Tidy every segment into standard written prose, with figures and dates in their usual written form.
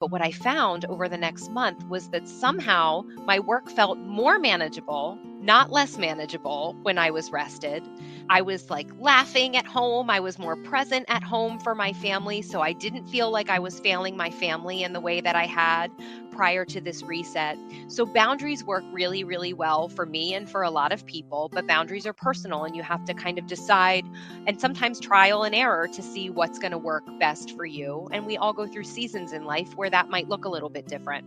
But what I found over the next month was that somehow my work felt more manageable, not less manageable when I was rested. I was like laughing at home. I was more present at home for my family. So I didn't feel like I was failing my family in the way that I had prior to this reset. So boundaries work really, really well for me and for a lot of people, but boundaries are personal and you have to kind of decide and sometimes trial and error to see what's going to work best for you. And we all go through seasons in life where that might look a little bit different.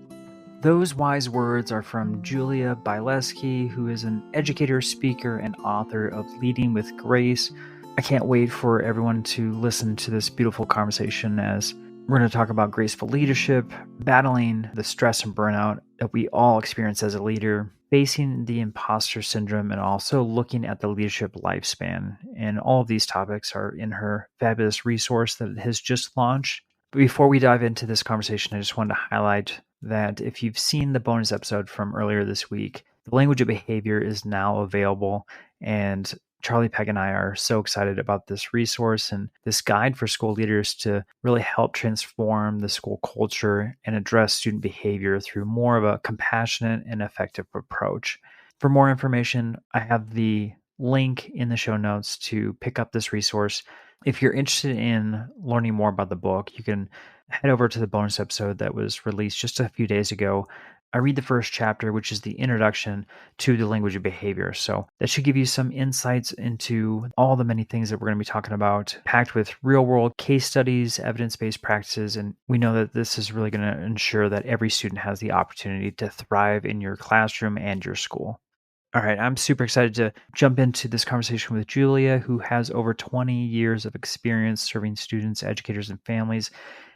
Those wise words are from Julia Bialeski, who is an educator, speaker, and author of Leading with Grace. I can't wait for everyone to listen to this beautiful conversation as we're going to talk about graceful leadership, battling the stress and burnout that we all experience as a leader, facing the imposter syndrome, and also looking at the leadership lifespan. And all of these topics are in her fabulous resource that has just launched. But before we dive into this conversation, I just wanted to highlight that if you've seen the bonus episode from earlier this week, the language of behavior is now available, and Charlie Pegg and I are so excited about this resource and this guide for school leaders to really help transform the school culture and address student behavior through more of a compassionate and effective approach. For more information, I have the link in the show notes to pick up this resource. If you're interested in learning more about the book, you can head over to the bonus episode that was released just a few days ago. I read the first chapter, which is the introduction to the language of behavior. So that should give you some insights into all the many things that we're going to be talking about, packed with real world case studies, evidence-based practices. And we know that this is really going to ensure that every student has the opportunity to thrive in your classroom and your school. All right, I'm super excited to jump into this conversation with Julia, who has over 20 years of experience serving students, educators, and families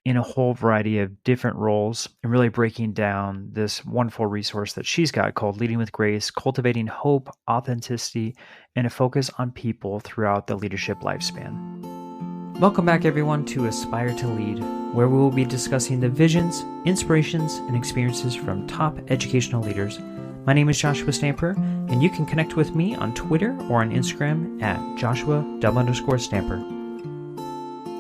in a whole variety of different roles, and really breaking down this wonderful resource that she's got called Leading with Grace, Cultivating Hope, Authenticity, and a Focus on People Throughout the Leadership Lifespan. Welcome back, everyone, to Aspire to Lead, where we will be discussing the visions, inspirations, and experiences from top educational leaders. My name is Joshua Stamper, and you can connect with me on Twitter or on Instagram at Joshua_Stamper.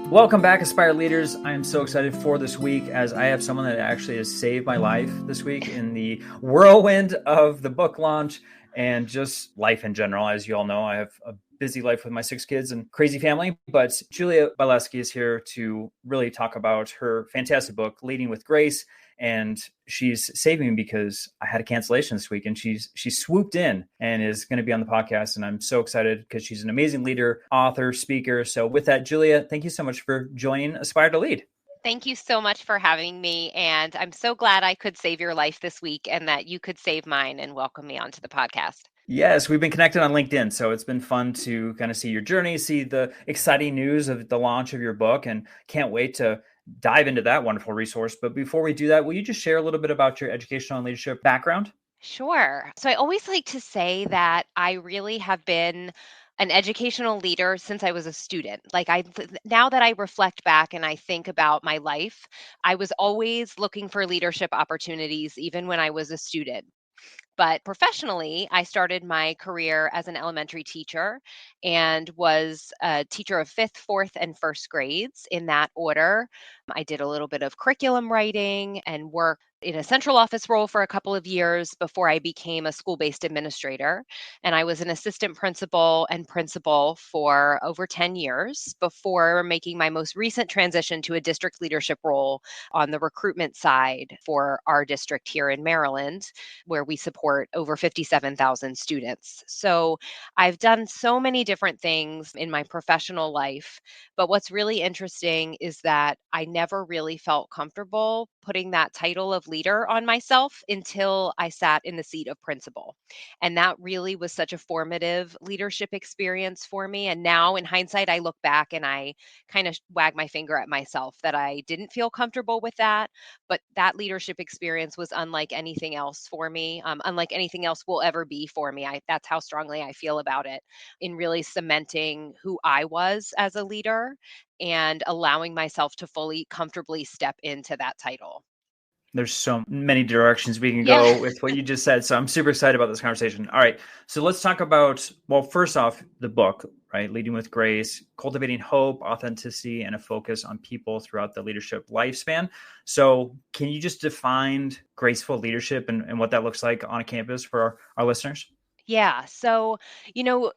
Welcome back, Aspire Leaders. I am so excited for this week as I have someone that actually has saved my life this week in the whirlwind of the book launch and just life in general. As you all know, I have a busy life with my 6 kids and crazy family, but Julia Bialeski is here to really talk about her fantastic book, Leading with Grace. And she's saving me because I had a cancellation this week, and she's swooped in and is going to be on the podcast. And I'm so excited because she's an amazing leader, author, speaker. So with that, Julia, thank you so much for joining Aspire to Lead. Thank you so much for having me. And I'm so glad I could save your life this week and that you could save mine and welcome me onto the podcast. Yes, we've been connected on LinkedIn, so it's been fun to kind of see your journey, see the exciting news of the launch of your book, and can't wait to dive into that wonderful resource. But before we do that, will you just share a little bit about your educational and leadership background? Sure. So I always like to say that I really have been an educational leader since I was a student. Now that I reflect back and I think about my life, I was always looking for leadership opportunities, even when I was a student. But professionally, I started my career as an elementary teacher and was a teacher of 5th, 4th, and 1st grades in that order. I did a little bit of curriculum writing and work in a central office role for a couple of years before I became a school-based administrator. And I was an assistant principal and principal for over 10 years before making my most recent transition to a district leadership role on the recruitment side for our district here in Maryland, where we support over 57,000 students. So I've done so many different things in my professional life, but what's really interesting is that I never really felt comfortable putting that title of leader on myself until I sat in the seat of principal. And that really was such a formative leadership experience for me. And now in hindsight, I look back and I kind of wag my finger at myself that I didn't feel comfortable with that. But that leadership experience was unlike anything else for me, unlike anything else will ever be for me. That's how strongly I feel about it, in really cementing who I was as a leader and allowing myself to fully comfortably step into that title. There's so many directions we can Yeah. go with what you just said. So I'm super excited about this conversation. All right. So let's talk about, well, first off, the book, right? Leading with Grace, Cultivating Hope, Authenticity, and a Focus on People Throughout the Leadership Lifespan. So can you just define graceful leadership and what that looks like on a campus for our listeners? Yeah. So,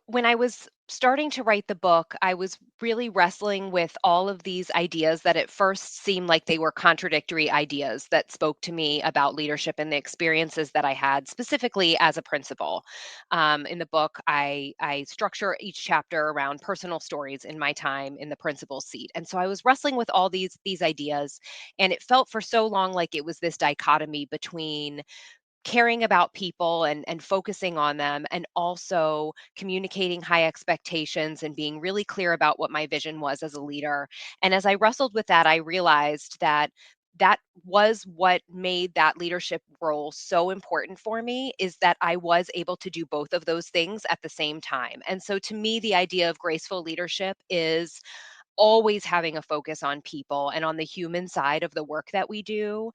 when I was starting to write the book, I was really wrestling with all of these ideas that at first seemed like they were contradictory ideas that spoke to me about leadership and the experiences that I had specifically as a principal. In the book, I structure each chapter around personal stories in my time in the principal seat. And so I was wrestling with all these ideas, and it felt for so long like it was this dichotomy between caring about people and focusing on them, and also communicating high expectations and being really clear about what my vision was as a leader. And as I wrestled with that, I realized that that was what made that leadership role so important for me, is that I was able to do both of those things at the same time. And so to me, the idea of graceful leadership is always having a focus on people and on the human side of the work that we do,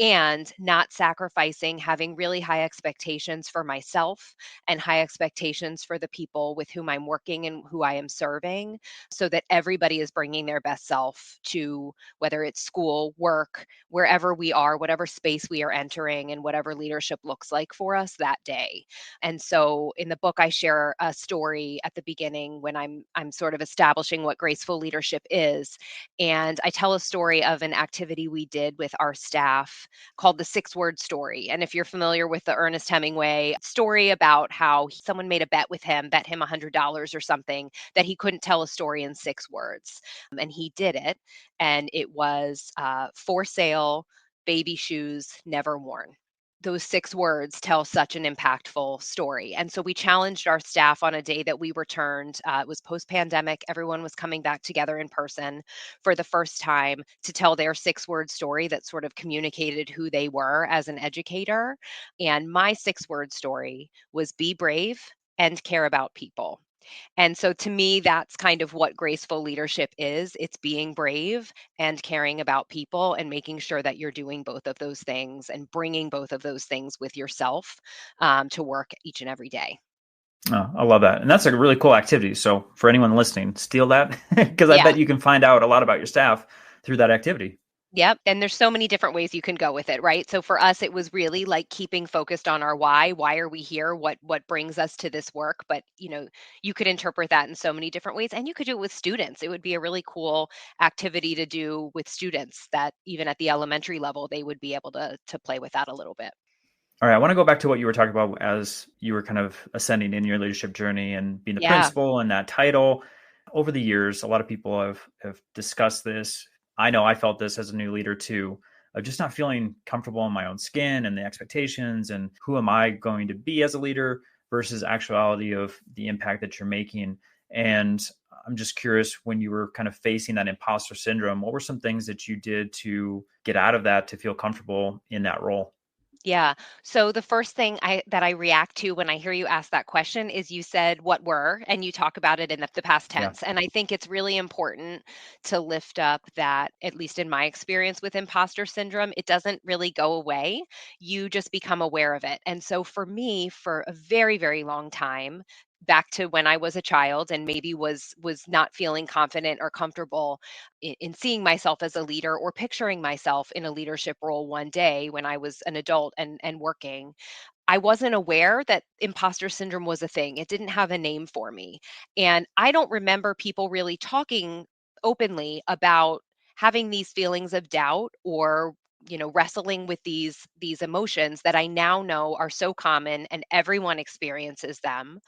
and not sacrificing having really high expectations for myself and high expectations for the people with whom I'm working and who I am serving, so that everybody is bringing their best self to, whether it's school, work, wherever we are, whatever space we are entering, and whatever leadership looks like for us that day. And so in the book, I share a story at the beginning when I'm sort of establishing what graceful leadership is. And I tell a story of an activity we did with our staff called the 6 word story. And if you're familiar with the Ernest Hemingway story about how someone made a bet with him, bet him $100 or something, that he couldn't tell a story in 6 words. And he did it. And it was for sale, baby shoes, never worn. Those 6 words tell such an impactful story. And so we challenged our staff on a day that we returned. It was post pandemic. Everyone was coming back together in person for the first time to tell their 6 word story that sort of communicated who they were as an educator. And my 6 word story was be brave and care about people. And so to me, that's kind of what graceful leadership is. It's being brave and caring about people and making sure that you're doing both of those things and bringing both of those things with yourself to work each and every day. Oh, I love that. And that's a really cool activity. So for anyone listening, steal that because I Yeah. bet you can find out a lot about your staff through that activity. Yep. And there's so many different ways you can go with it, right? So for us, it was really like keeping focused on our why. Why are we here? What brings us to this work? But you could interpret that in so many different ways. And you could do it with students. It would be a really cool activity to do with students that even at the elementary level, they would be able to play with that a little bit. All right, I want to go back to what you were talking about as you were kind of ascending in your leadership journey and being the Yeah. principal and that title. Over the years, a lot of people have discussed this. I know I felt this as a new leader too, of just not feeling comfortable in my own skin and the expectations and who am I going to be as a leader versus actuality of the impact that you're making. And I'm just curious, when you were kind of facing that imposter syndrome, what were some things that you did to get out of that to feel comfortable in that role? Yeah. So the first thing that I react to when I hear you ask that question is you said what were, and you talk about it in the past Yeah. tense. And I think it's really important to lift up that, at least in my experience with imposter syndrome, it doesn't really go away. You just become aware of it. And so for me, for a very, very long time, back to when I was a child and maybe was not feeling confident or comfortable in seeing myself as a leader or picturing myself in a leadership role one day when I was an adult and working, I wasn't aware that imposter syndrome was a thing. It didn't have a name for me. And I don't remember people really talking openly about having these feelings of doubt or wrestling with these emotions that I now know are so common and everyone experiences them.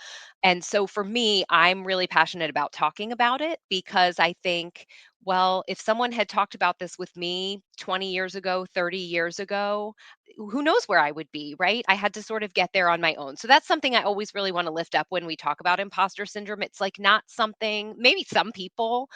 And so for me, I'm really passionate about talking about it because I think, well, if someone had talked about this with me 20 years ago, 30 years ago, who knows where I would be, right? I had to sort of get there on my own. So that's something I always really want to lift up when we talk about imposter syndrome. It's like not something, maybe some people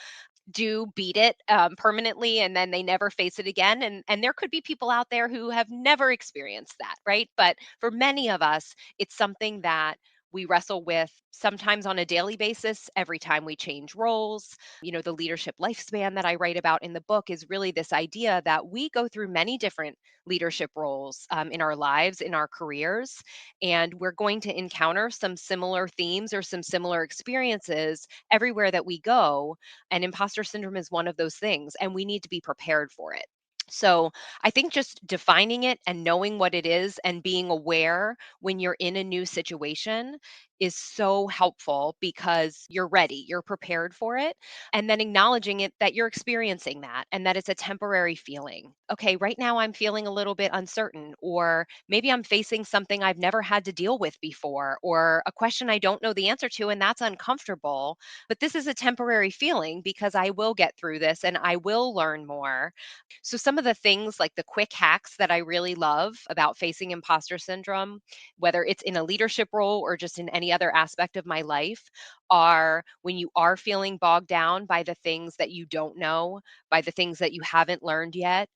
do beat it permanently and then they never face it again. And there could be people out there who have never experienced that, right? But for many of us, it's something that we wrestle with sometimes on a daily basis every time we change roles. The leadership lifespan that I write about in the book is really this idea that we go through many different leadership roles in our lives, in our careers, and we're going to encounter some similar themes or some similar experiences everywhere that we go. And imposter syndrome is one of those things, and we need to be prepared for it. So I think just defining it and knowing what it is and being aware when you're in a new situation is so helpful because you're ready, you're prepared for it, and then acknowledging it that you're experiencing that and that it's a temporary feeling. Okay, right now I'm feeling a little bit uncertain, or maybe I'm facing something I've never had to deal with before, or a question I don't know the answer to, and that's uncomfortable. But this is a temporary feeling because I will get through this and I will learn more. So, some of the things like the quick hacks that I really love about facing imposter syndrome, whether it's in a leadership role or just in any other aspect of my life, are when you are feeling bogged down by the things that you don't know, by the things that you haven't learned yet,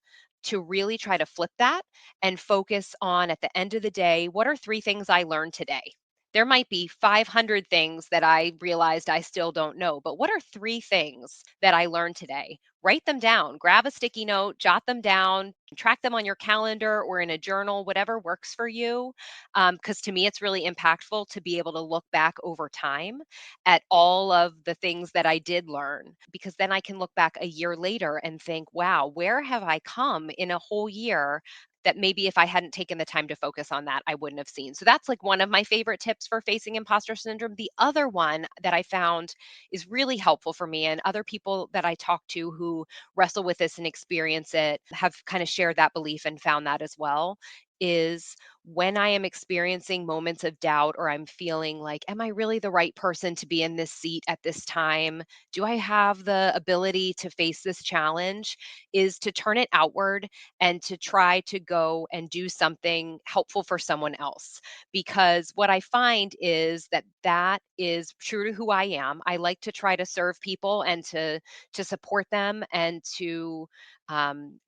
to really try to flip that and focus on at the end of the day, what are 3 things I learned today? There might be 500 things that I realized I still don't know, but what are 3 things that I learned today? Write them down, grab a sticky note, jot them down, track them on your calendar or in a journal, whatever works for you. Because to me, it's really impactful to be able to look back over time at all of the things that I did learn, because then I can look back a year later and think, wow, where have I come in a whole year that maybe if I hadn't taken the time to focus on that, I wouldn't have seen. So that's like one of my favorite tips for facing imposter syndrome. The other one that I found is really helpful for me, and other people that I talk to who wrestle with this and experience it have kind of shared that belief and found that as well, is when I am experiencing moments of doubt or I'm feeling like, am I really the right person to be in this seat at this time? Do I have the ability to face this challenge? Is to turn it outward and to try to go and do something helpful for someone else. Because what I find is that that is true to who I am. I like to try to serve people and to support them and to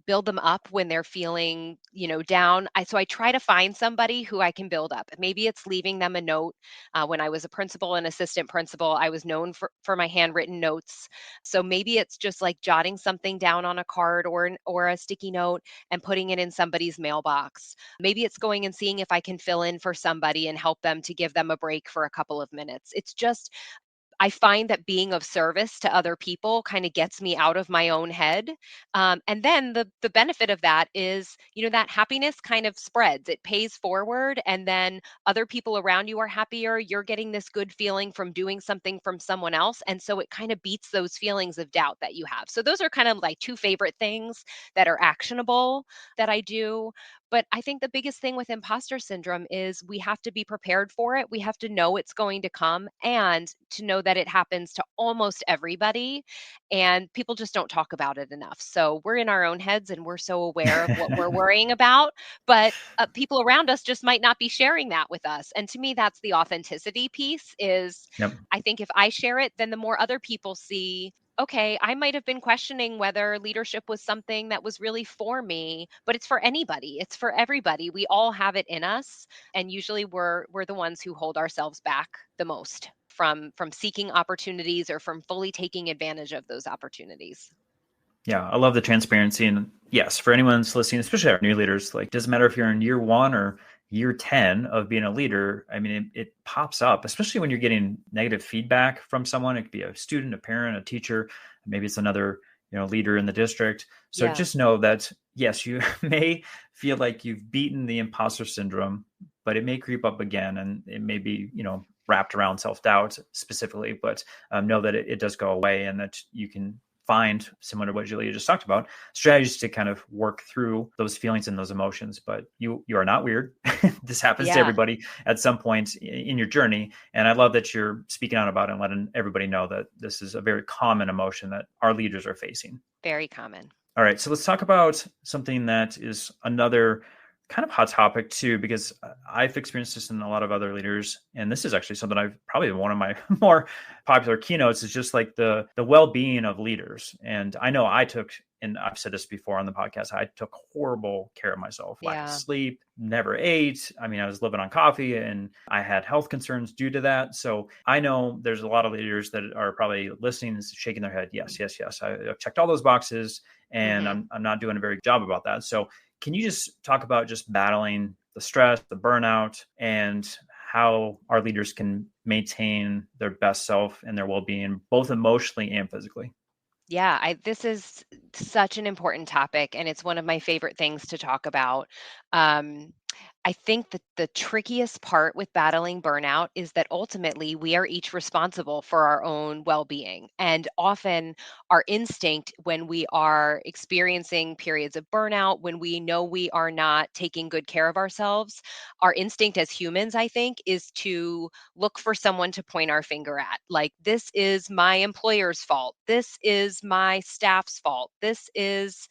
build them up when they're feeling, down. So I try to find somebody who I can build up. Maybe it's leaving them a note. When I was a principal and assistant principal, I was known for my handwritten notes. So maybe it's just like jotting something down on a card or a sticky note and putting it in somebody's mailbox. Maybe it's going and seeing if I can fill in for somebody and help them to give them a break for a couple of minutes. It's just I find that being of service to other people kind of gets me out of my own head. And then the benefit of that is, that happiness kind of spreads. It pays forward, and then other people around you are happier. You're getting this good feeling from doing something from someone else, and so it kind of beats those feelings of doubt that you have. So those are kind of like 2 favorite things that are actionable that I do. But I think the biggest thing with imposter syndrome is we have to be prepared for it. We have to know it's going to come and to know that it happens to almost everybody. And people just don't talk about it enough. So we're in our own heads and we're so aware of what we're worrying about. But people around us just might not be sharing that with us. And to me, that's the authenticity piece is Yep. I think if I share it, then the more other people see, okay, I might have been questioning whether leadership was something that was really for me, but it's for anybody. It's for everybody. We all have it in us, and usually we're the ones who hold ourselves back the most from seeking opportunities or from fully taking advantage of those opportunities. Yeah, I love the transparency. And yes, for anyone that's listening, especially our new leaders, like, doesn't matter if you're in year 1 or year 10 of being a leader. I mean, it pops up, especially when you're getting negative feedback from someone. It could be a student, a parent, a teacher, maybe it's another, leader in the district. So Yeah. just know that, yes, you may feel like you've beaten the imposter syndrome, but it may creep up again, and it may be, wrapped around self-doubt specifically, but know that it does go away, and that you can find, similar to what Julia just talked about, strategies to kind of work through those feelings and those emotions. But you are not weird. This happens to Yeah. everybody at some point in your journey. And I love that you're speaking out about it and letting everybody know that this is a very common emotion that our leaders are facing. Very common. All right, so let's talk about something that is another kind of hot topic too, because I've experienced this in a lot of other leaders, and this is actually something I've probably one of my more popular keynotes is just like the well-being of leaders. And I know I took and I've said this before on the podcast, I took horrible care of myself, lack of Yeah. sleep, never ate. I mean, I was living on coffee and I had health concerns due to that. So I know there's a lot of leaders that are probably listening and shaking their head. Yes, yes, yes. I've checked all those boxes and Hmm. I'm not doing a very good job about that. So can you just talk about just battling the stress, the burnout, and how our leaders can maintain their best self and their well-being, both emotionally and physically? Yeah, this is such an important topic, and it's one of my favorite things to talk about. Um, I think that the trickiest part with battling burnout is that ultimately we are each responsible for our own well being. And often, our instinct when we are experiencing periods of burnout, when we know we are not taking good care of ourselves, our instinct as humans, I think, is to look for someone to point our finger at. Like, this is my employer's fault. This is my staff's fault. This is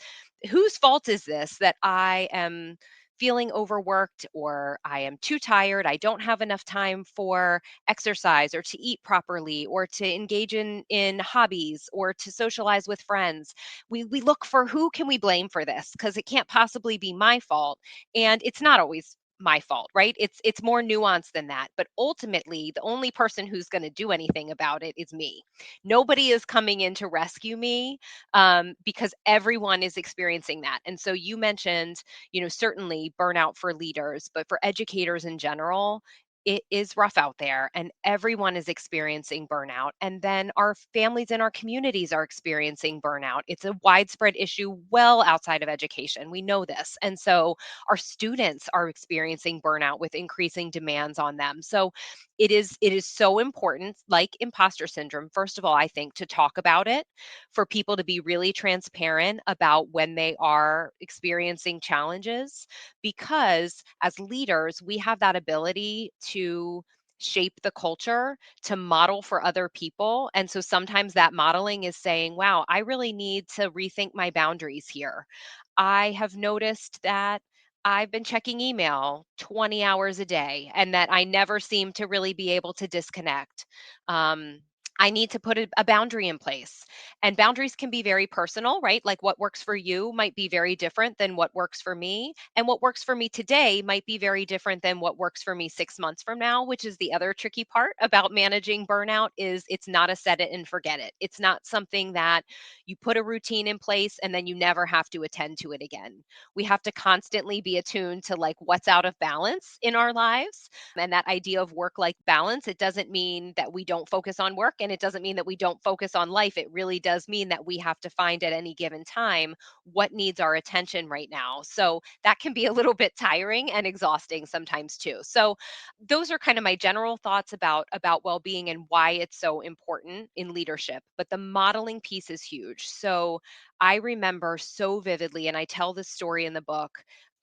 whose fault is this that I am feeling overworked or I am too tired. I don't have enough time for exercise or to eat properly or to engage in hobbies or to socialize with friends. We look for who can we blame for this because it can't possibly be my fault, and it's not always my fault, right? It's more nuanced than that. But ultimately, the only person who's going to do anything about it is me. Nobody is coming in to rescue me, because everyone is experiencing that. And so you mentioned, certainly burnout for leaders, but for educators in general, it is rough out there and everyone is experiencing burnout. And then our families and our communities are experiencing burnout. It's a widespread issue well outside of education. We know this. And so our students are experiencing burnout with increasing demands on them. So it is so important, like imposter syndrome, first of all, I think, to talk about it, for people to be really transparent about when they are experiencing challenges, because as leaders we have that ability to shape the culture, to model for other people. And so sometimes that modeling is saying, wow, I really need to rethink my boundaries here. I have noticed that I've been checking email 20 hours a day and that I never seem to really be able to disconnect. Um, I need to put a boundary in place. And boundaries can be very personal, right? Like what works for you might be very different than what works for me. And what works for me today might be very different than what works for me 6 months from now, which is the other tricky part about managing burnout. Is it's not a set it and forget it. It's not something that you put a routine in place and then you never have to attend to it again. We have to constantly be attuned to like what's out of balance in our lives. And that idea of work life balance, it doesn't mean that we don't focus on work and it doesn't mean that we don't focus on life. It really does mean that we have to find at any given time what needs our attention right now. So that can be a little bit tiring and exhausting sometimes too. So those are kind of my general thoughts about well-being and why it's so important in leadership. But the modeling piece is huge. So I remember so vividly, and I tell this story in the book.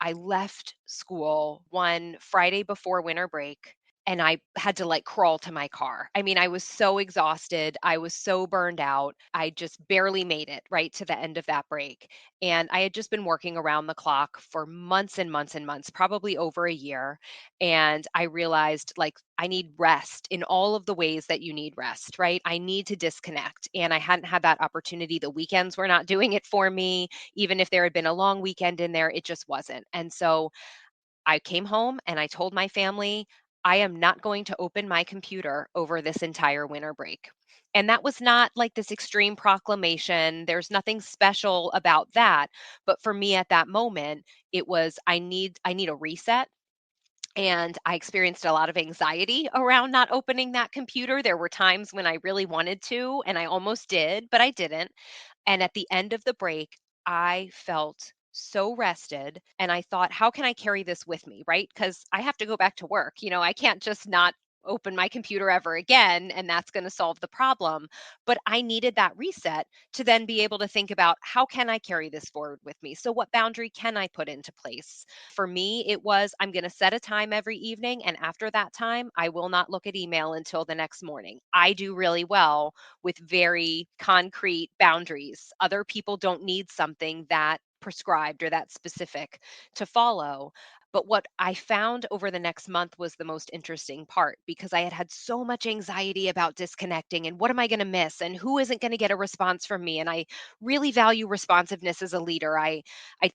I left school one Friday before winter break and I had to like crawl to my car. I mean, I was so exhausted. I was so burned out. I just barely made it right to the end of that break. And I had just been working around the clock for months and months and months, probably over a year. And I realized like I need rest in all of the ways that you need rest, right? I need to disconnect. And I hadn't had that opportunity. The weekends were not doing it for me. Even if there had been a long weekend in there, it just wasn't. And so I came home and I told my family, I am not going to open my computer over this entire winter break. And that was not like this extreme proclamation. There's nothing special about that. But for me at that moment, it was I need a reset. And I experienced a lot of anxiety around not opening that computer. There were times when I really wanted to, and I almost did, but I didn't. And at the end of the break, I felt so rested. And I thought, how can I carry this with me? Right. Because I have to go back to work. I can't just not open my computer ever again and that's going to solve the problem. But I needed that reset to then be able to think about how can I carry this forward with me? So, what boundary can I put into place? For me, it was I'm going to set a time every evening. And after that time, I will not look at email until the next morning. I do really well with very concrete boundaries. Other people don't need something that prescribed or that specific to follow. But what I found over the next month was the most interesting part, because I had had so much anxiety about disconnecting and what am I going to miss and who isn't going to get a response from me. And I really value responsiveness as a leader. I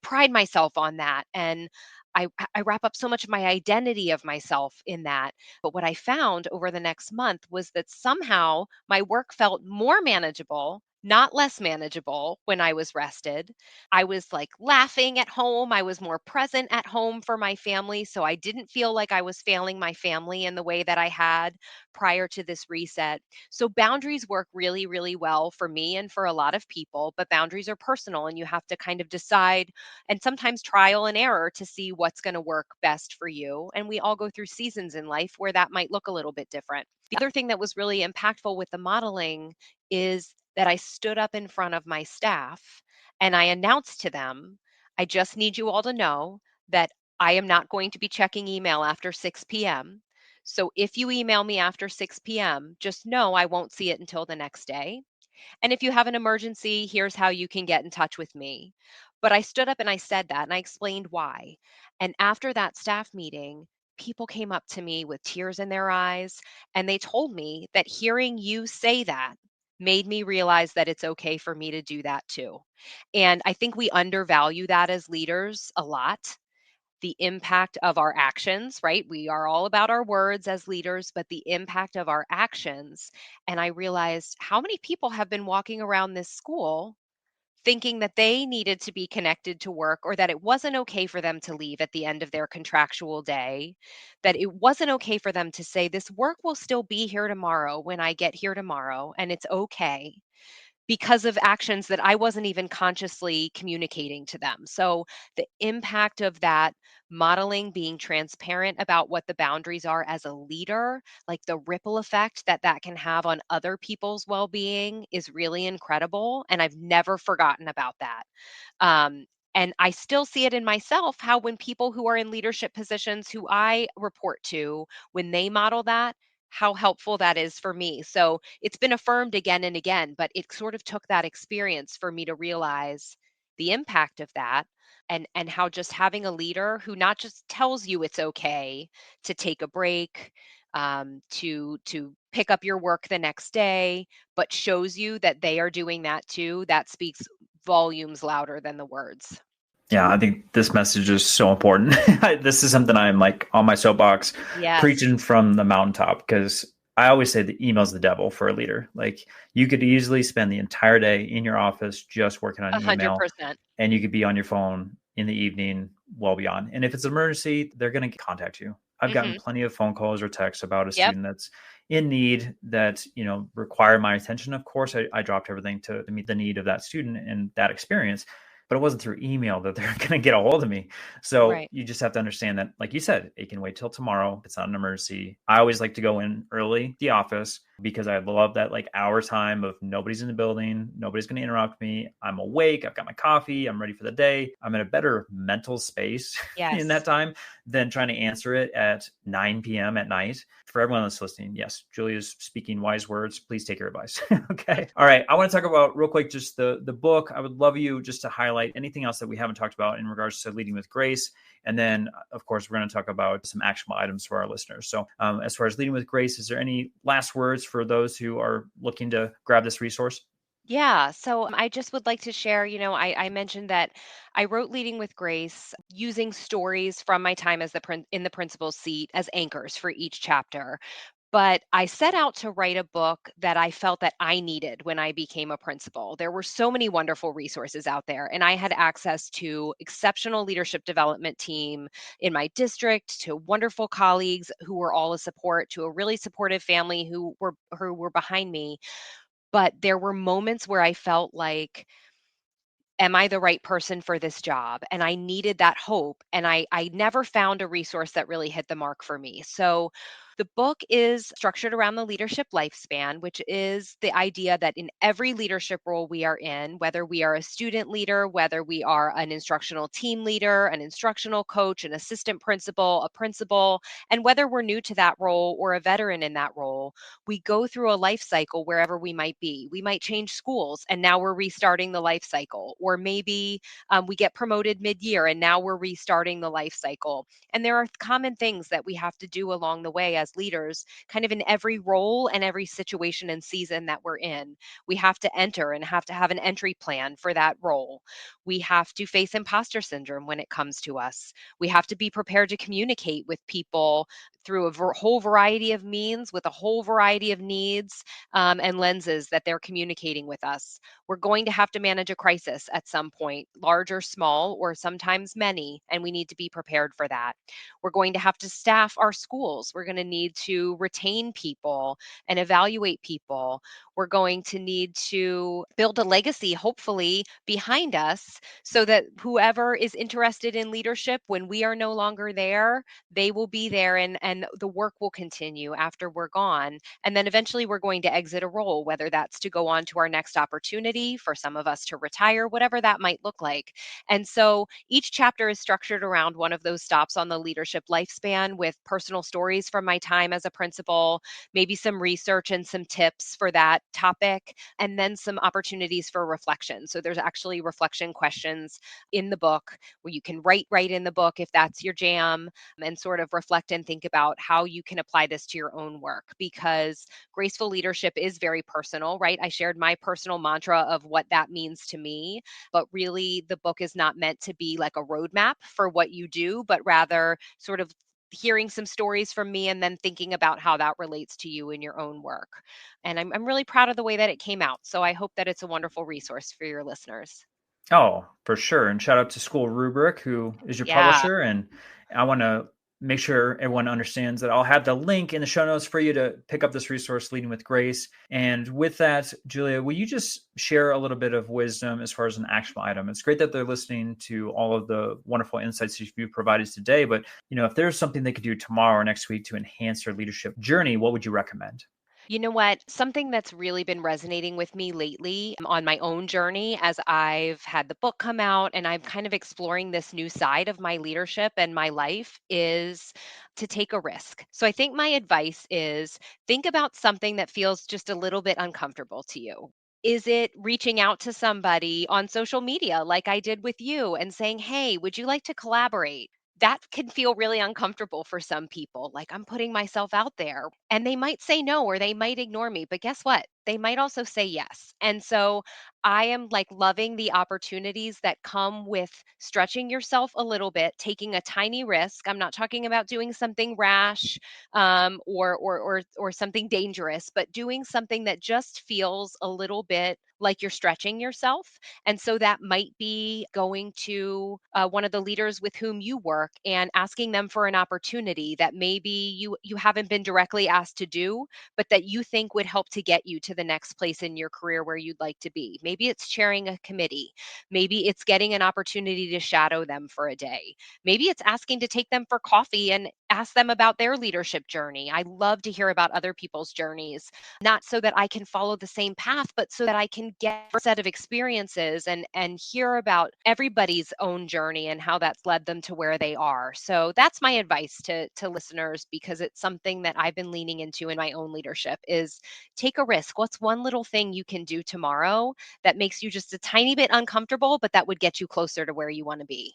pride myself on that. And I wrap up so much of my identity of myself in that. But what I found over the next month was that somehow my work felt more manageable, not less manageable when I was rested. I was like laughing at home. I was more present at home for my family. So I didn't feel like I was failing my family in the way that I had prior to this reset. So boundaries work really, really well for me and for a lot of people, but boundaries are personal and you have to kind of decide, and sometimes trial and error, to see what's going to work best for you. And we all go through seasons in life where that might look a little bit different. The other thing that was really impactful with the modeling is that I stood up in front of my staff and I announced to them, I just need you all to know that I am not going to be checking email after 6 p.m. So if you email me after 6 p.m., just know I won't see it until the next day. And if you have an emergency, here's how you can get in touch with me. But I stood up and I said that and I explained why. And after that staff meeting, people came up to me with tears in their eyes and they told me that hearing you say that made me realize that it's okay for me to do that too. And I think we undervalue that as leaders a lot, the impact of our actions, right? We are all about our words as leaders, but the impact of our actions. And I realized how many people have been walking around this school thinking that they needed to be connected to work, or that it wasn't okay for them to leave at the end of their contractual day, that it wasn't okay for them to say, this work will still be here tomorrow when I get here tomorrow, and it's okay, because of actions that I wasn't even consciously communicating to them. So the impact of that modeling, being transparent about what the boundaries are as a leader, like the ripple effect that that can have on other people's well-being, is really incredible. And I've never forgotten about that. Um, and I still see it in myself, how when people who are in leadership positions who I report to, when they model that, how helpful that is for me. So it's been affirmed again and again, but it sort of took that experience for me to realize the impact of that, and how just having a leader who not just tells you it's okay to take a break, to pick up your work the next day, but shows you that they are doing that too, that speaks volumes louder than the words. Yeah, I think this message is so important. This is something I'm like on my soapbox Yes, preaching from the mountaintop because I always say the email's the devil for a leader. Like you could easily spend the entire day in your office just working on a hundred email percent. and you could be on your phone in the evening well beyond. And if it's an emergency, they're going to contact you. I've gotten Mm-hmm. plenty of phone calls or texts about a Yep. student that's in need that, require my attention. Of course, I dropped everything to meet the need of that student and that experience, but it wasn't through email that they're going to get a hold of me. So Right. you just have to understand that, like you said, it can wait till tomorrow. It's not an emergency. I always like to go in early the office because I love that like hour time of nobody's in the building. Nobody's going to interrupt me. I'm awake. I've got my coffee. I'm ready for the day. I'm in a better mental space in that Yes. time than trying to answer it at 9 p.m. at night. For everyone that's listening, yes, Julia's speaking wise words. Please take her advice. Okay. All right. I want to talk about real quick just the book. I would love you just to highlight anything else that we haven't talked about in regards to leading with grace. And then, of course, we're going to talk about some actionable items for our listeners. So, as far as leading with grace, is there any last words for those who are looking to grab this resource? Yeah. So I just would like to share, I mentioned that I wrote Leading with Grace using stories from my time as in the principal's seat as anchors for each chapter. But I set out to write a book that I felt that I needed when I became a principal. There were so many wonderful resources out there, and I had access to exceptional leadership development team in my district, to wonderful colleagues who were all a support, to a really supportive family who were behind me. But there were moments where I felt like, am I the right person for this job? And I needed that hope. And I never found a resource that really hit the mark for me. So The book is structured around the leadership lifespan, which is the idea that in every leadership role we are in, whether we are a student leader, whether we are an instructional team leader, an instructional coach, an assistant principal, a principal, and whether we're new to that role or a veteran in that role, we go through a life cycle wherever we might be. We might change schools and now we're restarting the life cycle, or maybe we get promoted mid year and now we're restarting the life cycle. And there are common things that we have to do along the way as leaders, kind of in every role and every situation and season that we're in. We have to enter and have to have an entry plan for that role. We have to face imposter syndrome when it comes to us. We have to be prepared to communicate with people through a whole variety of means with a whole variety of needs and lenses that they're communicating with us. We're going to have to manage a crisis at some point, large or small, or sometimes many, and we need to be prepared for that. We're going to have to staff our schools. We're going to need to retain people and evaluate people. We're going to need to build a legacy, hopefully, behind us so that whoever is interested in leadership, when we are no longer there, they will be there and the work will continue after we're gone. And then eventually we're going to exit a role, whether that's to go on to our next opportunity, for some of us to retire, whatever that might look like. And so each chapter is structured around one of those stops on the leadership lifespan with personal stories from my time as a principal, maybe some research and some tips for that topic, and then some opportunities for reflection. So there's actually reflection questions in the book where you can write right in the book if that's your jam, and sort of reflect and think about how you can apply this to your own work, because graceful leadership is very personal, right? I shared my personal mantra of what that means to me, but really the book is not meant to be like a roadmap for what you do, but rather sort of hearing some stories from me and then thinking about how that relates to you in your own work. And I'm really proud of the way that it came out. So I hope that it's a wonderful resource for your listeners. Oh, for sure. And shout out to School Rubric, who is your Yeah. publisher. And I want to make sure everyone understands that I'll have the link in the show notes for you to pick up this resource, Leading with Grace. And with that, Julia, will you just share a little bit of wisdom as far as an actionable item? It's great that they're listening to all of the wonderful insights you've provided today. But, if there's something they could do tomorrow or next week to enhance their leadership journey, what would you recommend? You know what? Something that's really been resonating with me lately on my own journey as I've had the book come out and I'm kind of exploring this new side of my leadership and my life is to take a risk. So I think my advice is think about something that feels just a little bit uncomfortable to you. Is it reaching out to somebody on social media like I did with you and saying, "Hey, would you like to collaborate?" That can feel really uncomfortable for some people. Like, I'm putting myself out there and they might say no or they might ignore me. But guess what? They might also say yes. And so I am like loving the opportunities that come with stretching yourself a little bit, taking a tiny risk. I'm not talking about doing something rash or something dangerous, but doing something that just feels a little bit like you're stretching yourself. And so that might be going to one of the leaders with whom you work and asking them for an opportunity that maybe you haven't been directly asked to do, but that you think would help to get you to the next place in your career where you'd like to be. Maybe it's chairing a committee. Maybe it's getting an opportunity to shadow them for a day. Maybe it's asking to take them for coffee and ask them about their leadership journey. I love to hear about other people's journeys, not so that I can follow the same path, but so that I can get a set of experiences and hear about everybody's own journey and how that's led them to where they are. So that's my advice to listeners, because it's something that I've been leaning into in my own leadership is take a risk. What's one little thing you can do tomorrow that makes you just a tiny bit uncomfortable, but that would get you closer to where you want to be?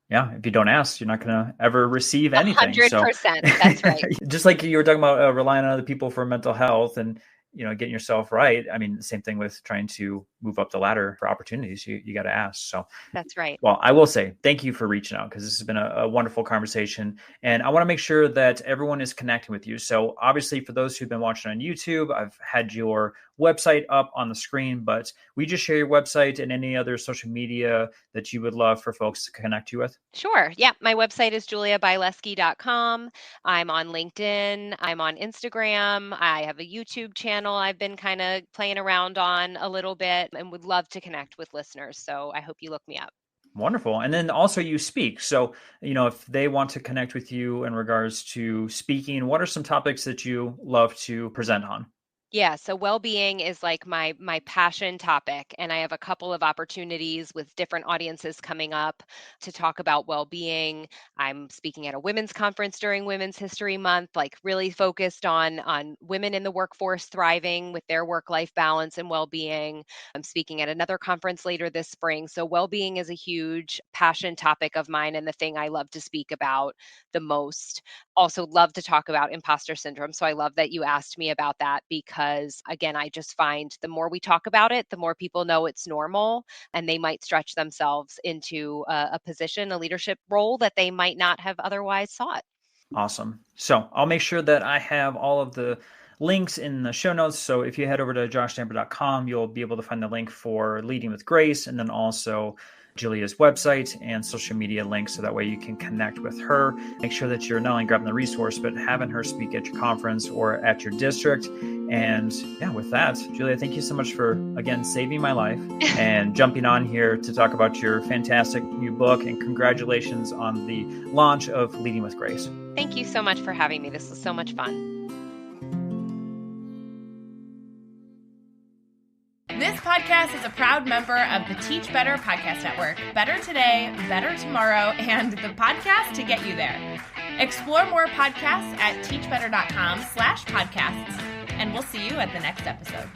Yeah, if you don't ask, you're not going to ever receive anything. So 100%. That's right. just like you were talking about relying on other people for mental health and getting yourself right. I mean, the same thing with trying to move up the ladder for opportunities. You got to ask. So That's right. well, I will say thank you for reaching out because this has been a wonderful conversation. And I want to make sure that everyone is connecting with you. So obviously, for those who've been watching on YouTube, I've had your website up on the screen, but we just share your website and any other social media that you would love for folks to connect you with. Sure. Yeah. My website is juliabialeski.com. I'm on LinkedIn. I'm on Instagram. I have a YouTube channel I've been kind of playing around on a little bit and would love to connect with listeners. So I hope you look me up. Wonderful. And then also you speak. So, if they want to connect with you in regards to speaking, what are some topics that you love to present on? Yeah, so well-being is like my passion topic, and I have a couple of opportunities with different audiences coming up to talk about well-being. I'm speaking at a women's conference during Women's History Month, like really focused on women in the workforce thriving with their work-life balance and well-being. I'm speaking at another conference later this spring. So well-being is a huge passion topic of mine and the thing I love to speak about the most. Also love to talk about imposter syndrome. So I love that you asked me about that because, again, I just find the more we talk about it, the more people know it's normal and they might stretch themselves into a position, a leadership role that they might not have otherwise sought. Awesome. So I'll make sure that I have all of the links in the show notes. So if you head over to joshstamper.com, you'll be able to find the link for Leading with Grace, and then also Julia's website and social media links. So that way you can connect with her. Make sure that you're not only grabbing the resource, but having her speak at your conference or at your district. And yeah, with that, Julia, thank you so much for, again, saving my life and jumping on here to talk about your fantastic new book. And congratulations on the launch of Leading with Grace. Thank you so much for having me. This was so much fun. This podcast is a proud member of the Teach Better Podcast Network. Better today, better tomorrow, and the podcast to get you there. Explore more podcasts at teachbetter.com/podcasts, and we'll see you at the next episode.